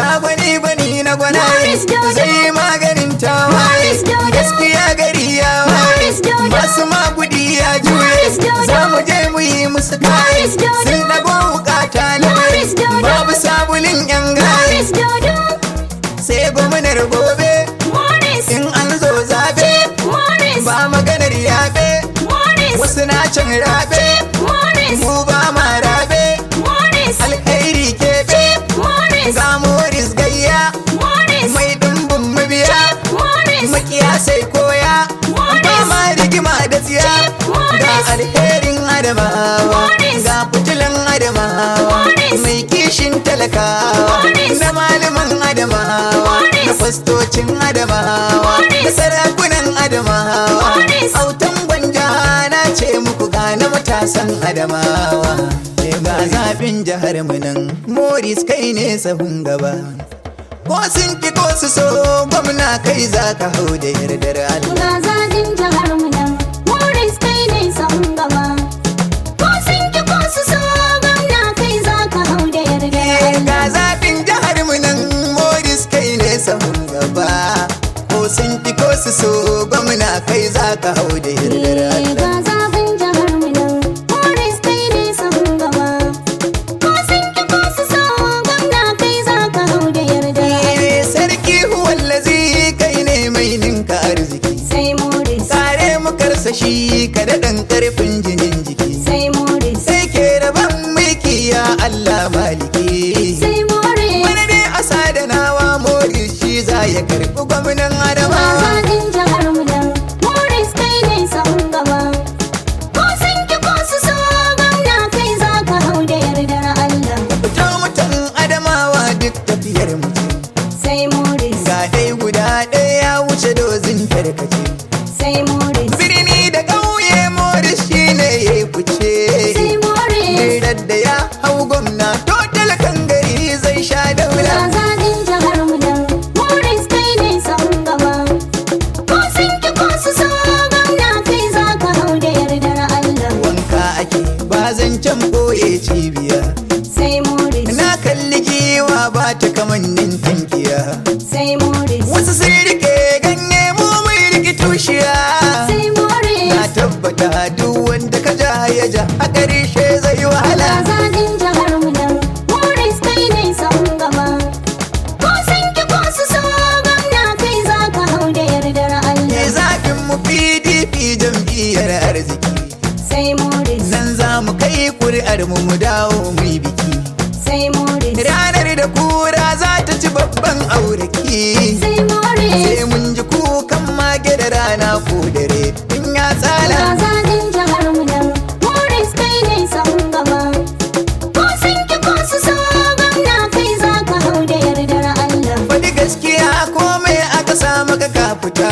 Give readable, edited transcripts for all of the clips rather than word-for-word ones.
ga bani na gwanaye zai maganin tawaye gaskiya gari ya waye masu magudi ya juye za mu je mu yi musu kaye sun dago bukata na babu sabulin yan gaye sai gwamnar gobe in an zo zabe ba maganar yabe wasu na can rabe mu ba ma rabe alkhairi kebe ga Maurice gayya mai dimbin mabiya makiya sai koya ba ma rigima da tsiya ga alherin adamawa ga fitilan adamawa mai kishin talakawa na malaman adamawa da fastocin adamawa da sarakunan adamawa autan gwanja na ce muku gane matasan adamawa ga zafin jihar mu nan Maurice kai ne sahun gaba ko sun ki ko su so gwamna kai za ka hau da yardar Allah ga zafin jihar mu nan Maurice kai ne sahun gaba ko sun ki ko su so gwamna kai za ka hau da yardar Allah ga zafin jihar mu nan Maurice kai ne sahun gaba ko sun ki ko su so gwamna kai za ka hau da yardar Allah ga zafin jihar mu nan Maurice kai ne sahun gaba ko sun ki ko su so gwamna kai za ka hau da yardar Allah sarki huwallazi kai ne mai ninka arziki sai Maurice kare mu karsashi ka da dan karfin jinin jiki sai Maurice sai ke rabon mulki ya Allah maliki sai Maurice wani dai a sadanawa Maurice shi za ya karbi gwamnan adamawa zafin jihar mu nan Maurice kai ne sahun gaba ko sun ki ko su so gwamna kai za ka hau da yardar Allah fito mutan adamawa duk tafiyar mutum sai Maurice ga dai guda ɗaya ya wuce dozin tarkace sai Maurice birni da ƙauye Maurice shi ne ya yi fice sai Maurice da ya hau gwamna to talakan gari zai sha daula ga zafin jihar mu nan Maurice kai ne sahun gaba ko sun ki ko su so gwamna kai za ka hau da yardar Allah wanka ake ba zancen boye cibiya sai Maurice na kalli giwa ba ta kamannin tankiya sai Maurice wasu sun rike ganye mu mai rike tushiya sai Maurice na tabbata duk wanda ka ja ya ja a ƙarshe zai wahala ga zafin jihar mu nan Maurice kai ne sahun gaba ko sun ki ko su so gwamna kai za ka hau da yardar Allah ne zafin mu PDP jam'iyyar arziki sai Maurice nan za mu kai kuri'ar mu dawo mu yi biki sai Maurice ranar da kura za ta ci babban auraki sai Maurice sai mun ji kukan mage da rana ko dare in ya tsala ga zafin jihar mu nan Maurice kai ne sahun gaba ko sun ki ko su so gwamna kai za ka hau da yardar Allah faɗi gaskiya komai aka sa maka ka fita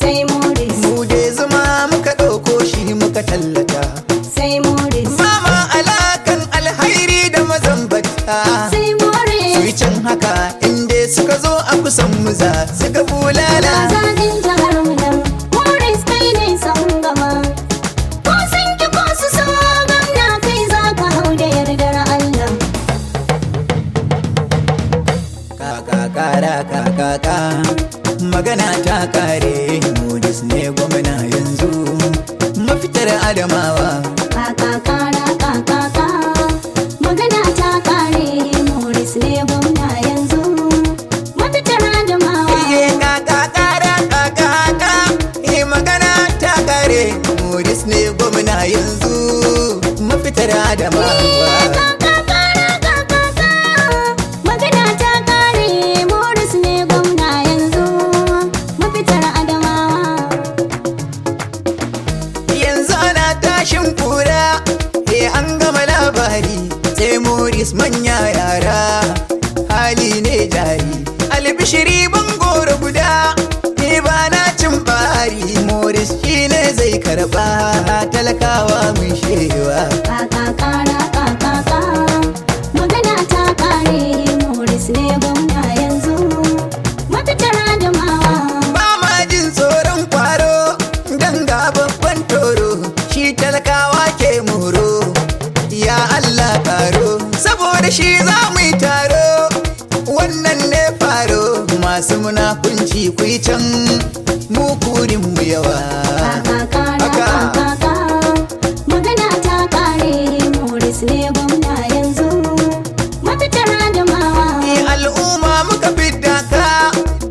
sai Maurice mu dai zuma muka ɗauko shi muka tallata sai Maurice mama alakan alhairi da mazambata sai Maurice su yi can haka inda suka zo a kusan muza suka bulala ga zafin jihar mu nan Maurice kai ne sahun gaba ko sun ki ko su so gwamna kai za ka hau da yardar Allah kaka magana ta kare Maurice ne gwamna yanzu mafitar adamawa kaka magana ta kare Maurice ne gwamna yanzu mafitar adamawa magana ta kare Maurice ne gwamna yanzu mafitar adamawa magana ta kare Maurice ne gwamna yanzu mafitar adamawa yanzu ana tashin kura an gama labari sai Maurice manya yara hali ne jari albishiri bangoro guda ni ba na cin bari Maurice shi ne zai karba talakawa mun shewa kaka magana ta kare Maurice ne gwamna yanzu mafitar adamawa ba ma jin tsoron kwaro dan ga babban toro shi talakawa ke moro ya Allah karo saboda shi za mu yi taro wannan ne faro masu munafunci ku yi can mu kurin mu yawa. Magana ta kare Maurice ne gwamna yanzu mafitar Adamawa. Al'umma muka fidda ka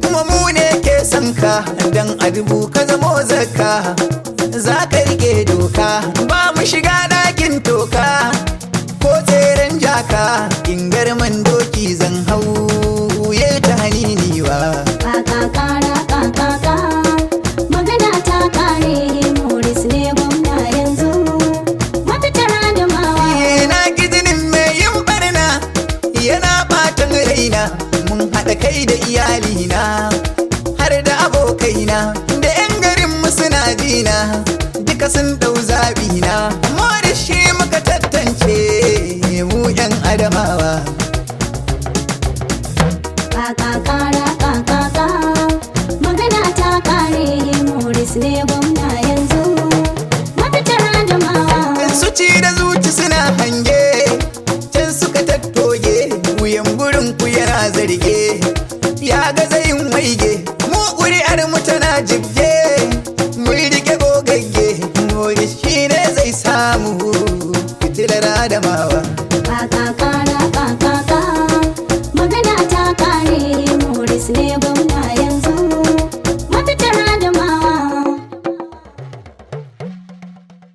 kuma mu ne ke son ka dan a dubu ka zamo zakka za ka rike doka ba mu shiga ɗakin toka ko tseren jaka in garman doki zan hau ya ta haniniwa. Magana ta kare Maurice ne gwamna yanzu mafitar Adamawa. Na gizinin mai yin barna yana batan raina mun haɗa kai da iyalina har da abokaina da 'yan garin mu suna jina duka sun ɗau zaɓina amma da shi muka tattance mu 'yan Adamawa. Magana ta kare Maurice ne gwamna yanzu mafitar Adamawa. Su ci da zuci suna hange can suka tattoge wuyan burin ku yana zarge ya ga zayin waige mu ƙuri'ar mu tana jibge mun rike gogagge Maurice shi ne zai samu fitilar Adamawa.